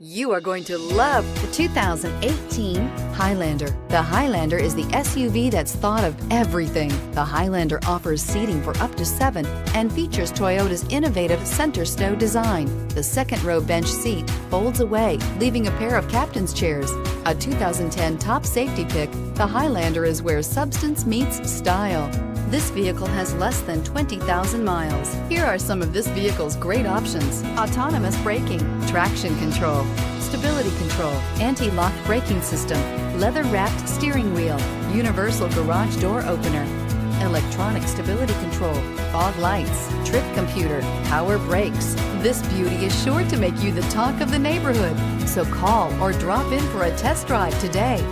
You are going to love the 2018 Highlander. The Highlander is the SUV that's thought of everything. The Highlander offers seating for up to 7 and features Toyota's innovative center stow design. The second row bench seat folds away, leaving a pair of captain's chairs. A 2010 top safety pick, the Highlander is where substance meets style. This vehicle has less than 20,000 miles. Here are some of this vehicle's great options: autonomous braking, traction control, stability control, anti-lock braking system, leather-wrapped steering wheel, universal garage door opener, electronic stability control, fog lights, trip computer, power brakes. This beauty is sure to make you the talk of the neighborhood. So call or drop in for a test drive today.